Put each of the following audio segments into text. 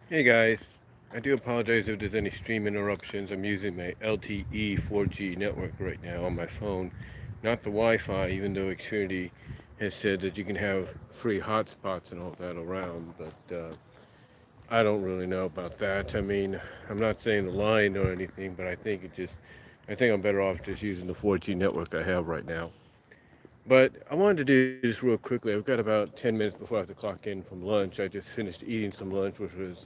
Hey guys, I do apologize if there's any stream interruptions. I'm using my LTE 4G network right now on my phone, not the Wi-Fi, even though Xfinity has said that you can have free hotspots and all that around, but I don't really know about that. I mean, I'm not saying the line or anything, but I think I'm better off just using the 4G network I have right now. But I wanted to do this real quickly. I've got about 10 minutes before I have to clock in from lunch. I just finished eating some lunch, which was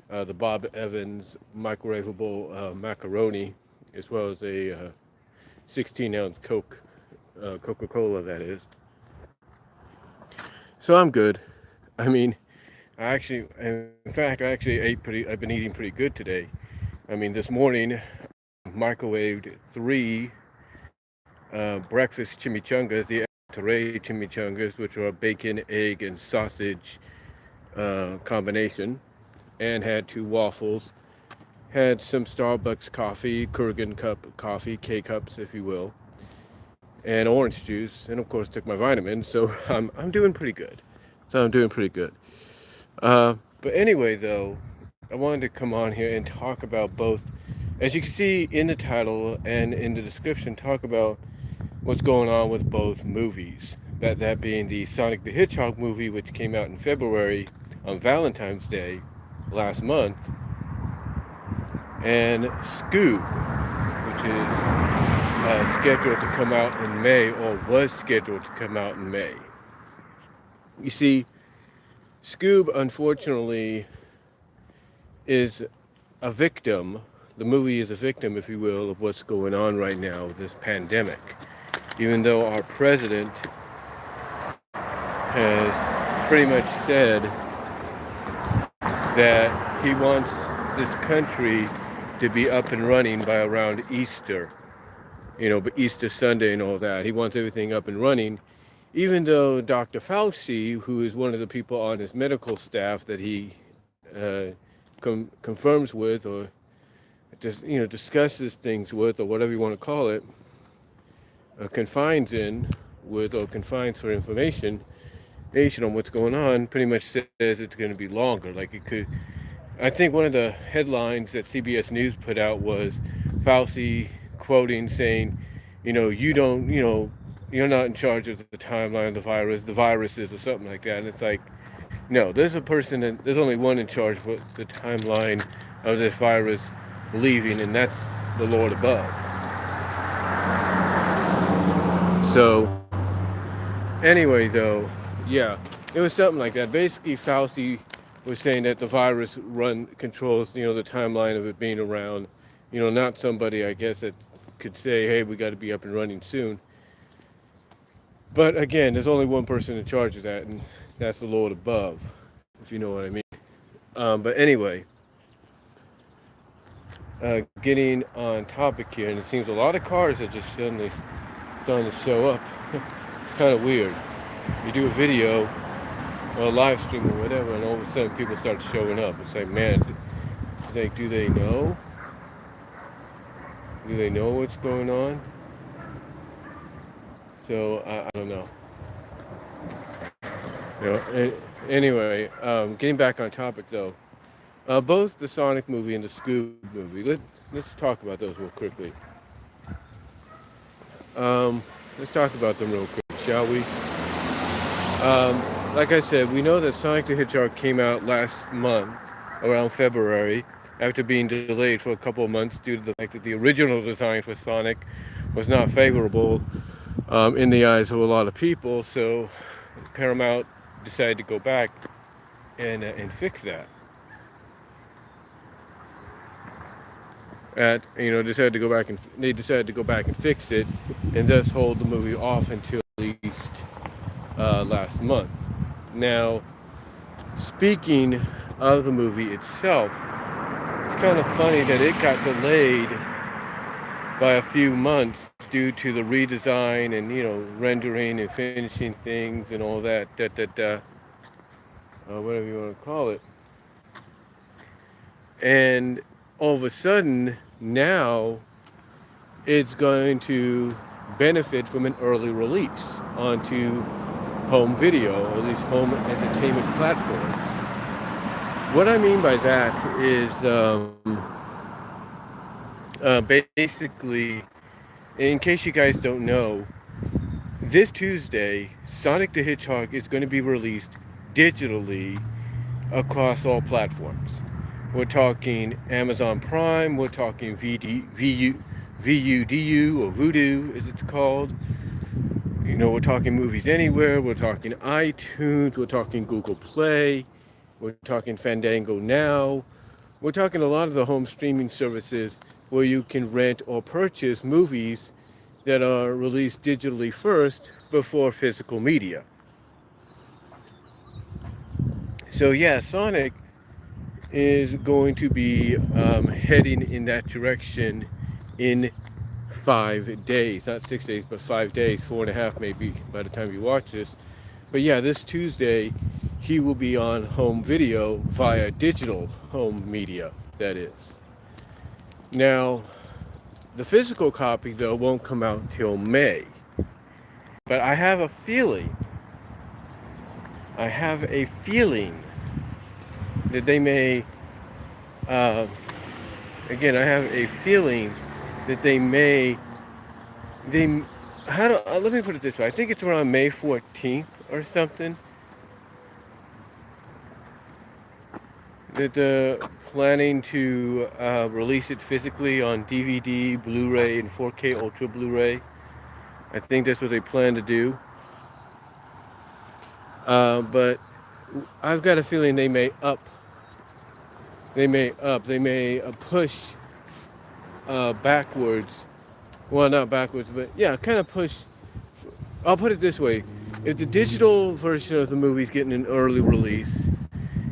the Bob Evans microwavable macaroni, as well as a 16-ounce Coca-Cola, that is. So I'm good. I mean, in fact, I actually I've been eating pretty good today. I mean, this morning, microwaved three breakfast chimichangas, the Monterey chimichangas, which are a bacon, egg, and sausage combination, and had two waffles. Had some Starbucks coffee, Kurgan cup coffee, K cups, if you will, and orange juice, and of course took my vitamins. So I'm doing pretty good. So I'm doing pretty good. But anyway, though, I wanted to come on here and talk about both, as you can see in the title and in the description, talk about what's going on with both movies. That being the Sonic the Hedgehog movie, which came out in February on Valentine's Day last month, and Scoob, which is scheduled to come out in May, or was scheduled to come out in May. You see, Scoob, unfortunately, is a victim. The movie is a victim, if you will, of what's going on right now with this pandemic. Even though our president has pretty much said that he wants this country to be up and running by around Easter, but Easter Sunday and all that. He wants everything up and running, even though Dr. Fauci, who is one of the people on his medical staff that he confirms with, or just discusses things with, or whatever you want to call it, confines in with, or confines for information on what's going on, pretty much says it's going to be longer. Like it could. I think one of the headlines that CBS News put out was Fauci quoting saying, you don't, you're not in charge of the timeline of the virus is, or something like that. And it's like, no, there's only one in charge of the timeline of this virus leaving, and that's the Lord above. So, anyway, though, yeah, it was something like that. Basically, Fauci was saying that the virus controls, the timeline of it being around. Not somebody, I guess, that could say, hey, we got to be up and running soon. But again, there's only one person in charge of that, and that's the Lord above, if you know what I mean. But anyway, getting on topic here, and it seems a lot of cars are just suddenly starting to show up. It's kind of weird. You do a video or a live stream or whatever, and all of a sudden people start showing up. It's like, man, it's like, do they know? Do they know what's going on? So I don't know. Anyway, getting back on topic though, both the Sonic movie and the Scoob movie. Let's talk about those real quickly. Let's talk about them real quick, shall we? Like I said, we know that Sonic the Hedgehog came out last month, around February, after being delayed for a couple of months due to the fact that the original design for Sonic was not favorable in the eyes of a lot of people. So Paramount decided to go back and fix that. Decided to go back and fix it, and thus hold the movie off until at least last month. Now, speaking of the movie itself, it's kind of funny that it got delayed by a few months due to the redesign and rendering and finishing things and all that, whatever you want to call it. And all of a sudden, now it's going to benefit from an early release onto home video, or at least home entertainment platforms. What I mean by that is basically, in case you guys don't know, this Tuesday, Sonic the Hedgehog is going to be released digitally across all platforms. We're talking Amazon Prime, we're talking VUDU or Voodoo as it's called. You know, we're talking Movies Anywhere, we're talking iTunes, we're talking Google Play, we're talking Fandango Now. We're talking a lot of the home streaming services where you can rent or purchase movies that are released digitally first before physical media. So yeah, Sonic is going to be heading in that direction in 5 days, not 6 days, but 5 days, 4.5 maybe by the time you watch this. But yeah, this Tuesday, he will be on home video via digital home media, that is. Now, the physical copy, though, won't come out till May. But I have a feeling that they may, uh, again, I have a feeling that let me put it this way. I think it's around May 14th or something that they're planning to release it physically on DVD, Blu-ray, and 4K Ultra Blu-ray. I think that's what they plan to do. But I've got a feeling they may push backwards. Well, not backwards, but yeah, kind of push. I'll put it this way. If the digital version of the movie is getting an early release,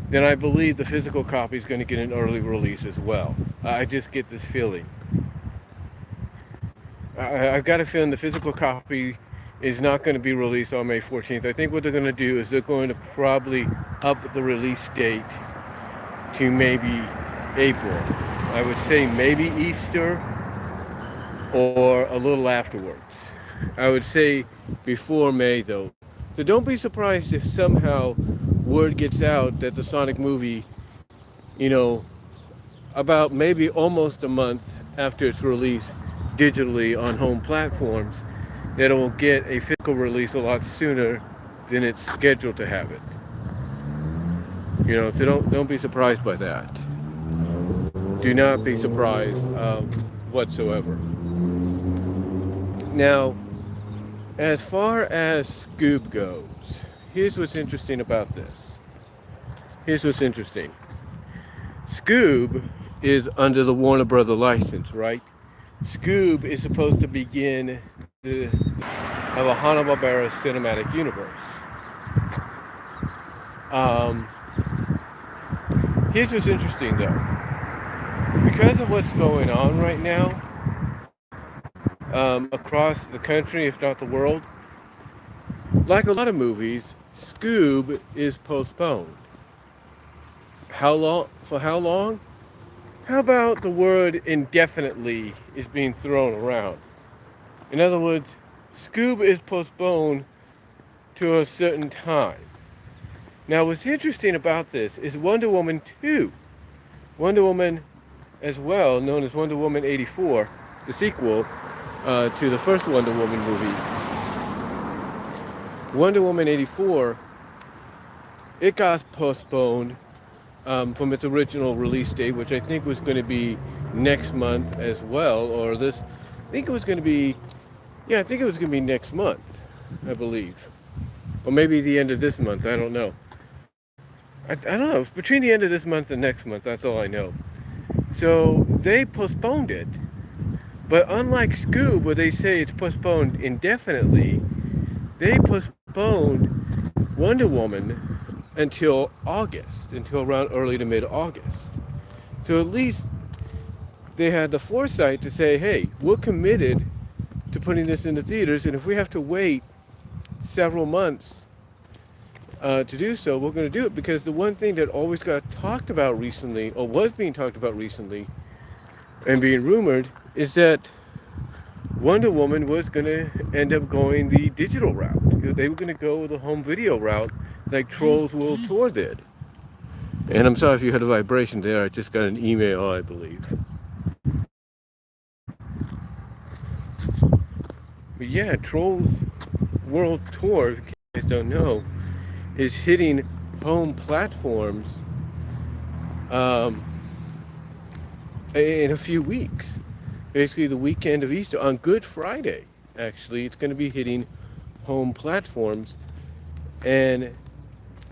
then I believe the physical copy is going to get an early release as well. I just get this feeling. I've got a feeling the physical copy is not going to be released on May 14th. I think what they're going to do is they're going to probably up the release date to maybe April. I would say maybe Easter or a little afterwards. I would say before May though. So don't be surprised if somehow word gets out that the Sonic movie, you know, about maybe almost a month after it's released digitally on home platforms, that it will get a physical release a lot sooner than it's scheduled to have it. You know, so don't be surprised by that. Do not be surprised whatsoever. Now, as far as Scoob goes, here's what's interesting about this. Here's what's interesting. Scoob is under the Warner Brother license, right? Scoob is supposed to begin the of a Hanna-Barbera cinematic universe. Here's what's interesting though. Because of what's going on right now across the country, if not the world, like a lot of movies, Scoob is postponed. How long? For how long? How about the word indefinitely is being thrown around? In other words, Scoob is postponed to a certain time. Now, what's interesting about this is Wonder Woman 2. Wonder Woman, as well, known as Wonder Woman 84, the sequel to the first Wonder Woman movie. Wonder Woman 84, it got postponed from its original release date, which I think was going to be next month as well, or this, I think it was going to be, yeah, I think it was going to be next month, I believe. Or maybe the end of this month, I don't know. I don't know, it's between the end of this month and next month, that's all I know. So they postponed it. But unlike Scoob, where they say it's postponed indefinitely, they postponed Wonder Woman until August, until around early to mid-August. So at least they had the foresight to say, hey, we're committed to putting this in the theaters, and if we have to wait several months to do so, we're going to do it. Because the one thing that always got talked about recently, or was being talked about recently, and being rumored, is that Wonder Woman was going to end up going the digital route. They were going to go the home video route like Trolls World Tour did. And I'm sorry if you heard a vibration there. I just got an email, I believe. But yeah, Trolls World Tour, if you guys don't know, is hitting home platforms um, in a few weeks. Basically, the weekend of Easter, on Good Friday, actually, it's going to be hitting home platforms. And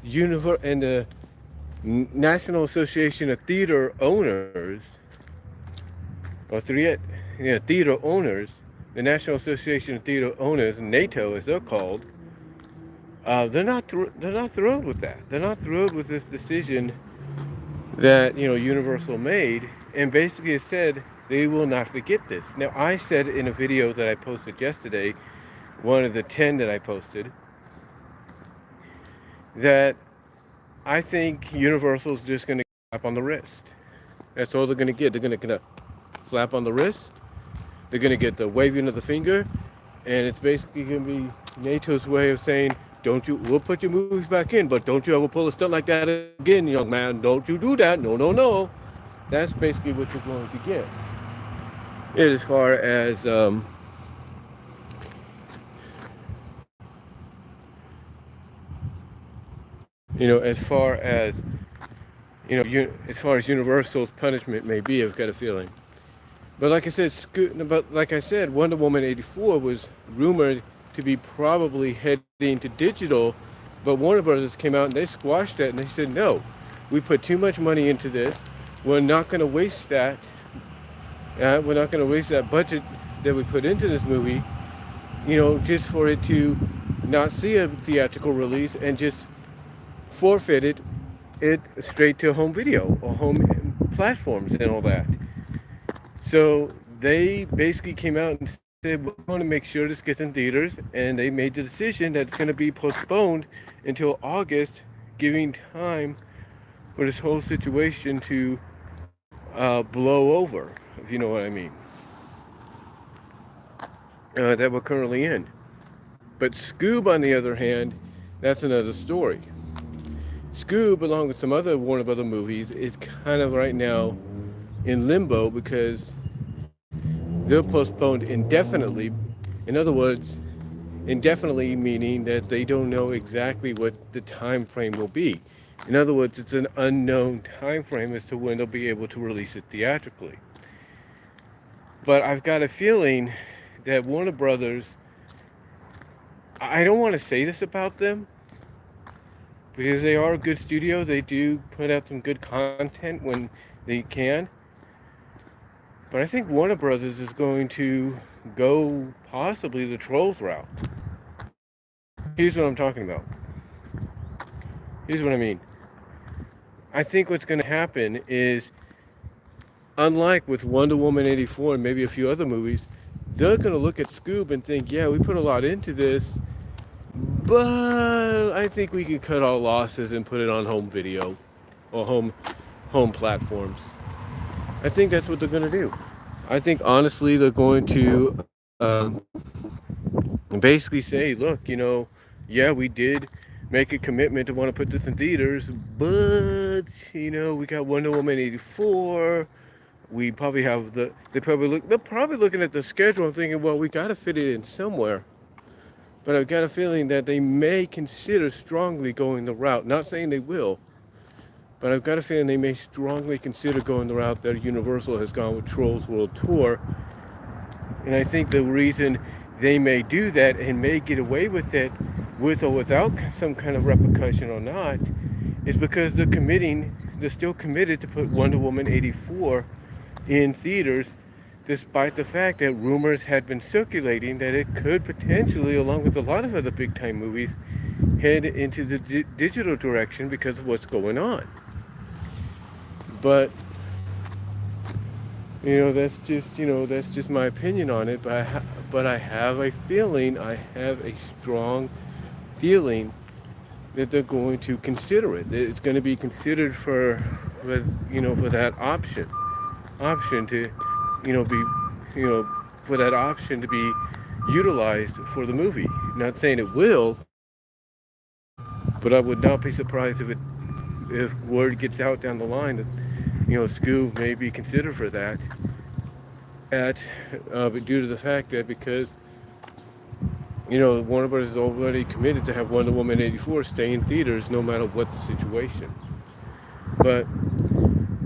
the National Association of Theater Owners, or theater owners, the National Association of Theater Owners, NATO as they're called, they're not thrilled with that. They're not thrilled with this decision that Universal made, and basically it said they will not forget this. Now I said in a video that I posted yesterday, one of the 10 that I posted, that I think Universal's just going to slap on the wrist. That's all they're going to get. They're going to slap on the wrist. They're going to get the waving of the finger, and it's basically going to be NATO's way of saying, we'll put your movies back in, but don't you ever pull a stunt like that again, young man. Don't you do that. No, no, no. That's basically what you're going to get. And as far as, as far as Universal's punishment may be, I've got a feeling. But like I said, Wonder Woman 84 was rumored to be probably heading to digital, but Warner Brothers came out and they squashed that and they said, no, we put too much money into this. We're not going to waste that. We're not going to waste that budget that we put into this movie, just for it to not see a theatrical release and just forfeit it straight to home video or home platforms and all that. So they basically came out and said, we want to make sure this gets in theaters, and they made the decision that it's going to be postponed until August, giving time for this whole situation to blow over, if you know what I mean, that we're currently in. But Scoob, on the other hand, that's another story. Scoob, along with some other Warner Brothers movies, is kind of right now in limbo because they're postponed indefinitely. In other words, indefinitely meaning that they don't know exactly what the time frame will be. In other words, it's an unknown time frame as to when they'll be able to release it theatrically. But I've got a feeling that Warner Brothers, I don't want to say this about them, because they are a good studio. They do put out some good content when they can. But I think Warner Brothers is going to go possibly the Trolls route. Here's what I'm talking about. Here's what I mean. I think what's going to happen is, unlike with Wonder Woman 84 and maybe a few other movies, they're going to look at Scoob and think, yeah, we put a lot into this, but I think we can cut our losses and put it on home video or home platforms. I think that's what they're going to do. I think honestly they're going to basically say, look, yeah, we did make a commitment to want to put this in theaters, but we got Wonder Woman 84. We probably have they're probably looking at the schedule and thinking, well, we got to fit it in somewhere. But I've got a feeling that they may consider strongly going the route. Not saying they will, but I've got a feeling they may strongly consider going the route that Universal has gone with Trolls World Tour. And I think the reason they may do that and may get away with it, with or without some kind of repercussion or not, is because they're still committed to put Wonder Woman 84 in theaters, despite the fact that rumors had been circulating that it could potentially, along with a lot of other big-time movies, head into the digital direction because of what's going on. But that's just my opinion on it. But I have a strong feeling that they're going to consider it. It's going to be considered for that option to for that option to be utilized for the movie. Not saying it will, but I would not be surprised if it if word gets out down the line that Scoob may be considered for that, at but due to the fact that because Warner Brothers is already committed to have Wonder Woman 84 stay in theaters no matter what the situation. But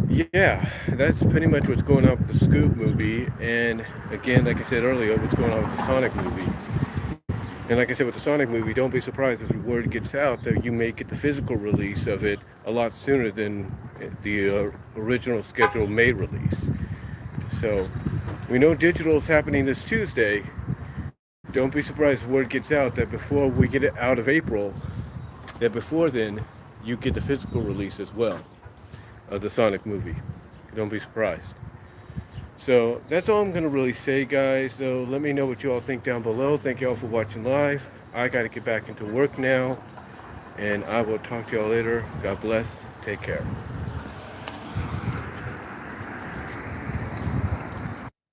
yeah, that's pretty much what's going on with the Scoob movie, and again, like I said earlier, what's going on with the Sonic movie. And like I said with the Sonic movie, don't be surprised if the word gets out that you may get the physical release of it a lot sooner than the original scheduled May release. So we know digital is happening this Tuesday. Don't be surprised if word gets out that before we get it out of April, that before then you get the physical release as well of the Sonic movie. Don't be surprised. So that's all I'm going to really say, guys. So let me know what you all think down below. Thank you all for watching live. I got to get back into work now, and I will talk to y'all later. God bless. Take care.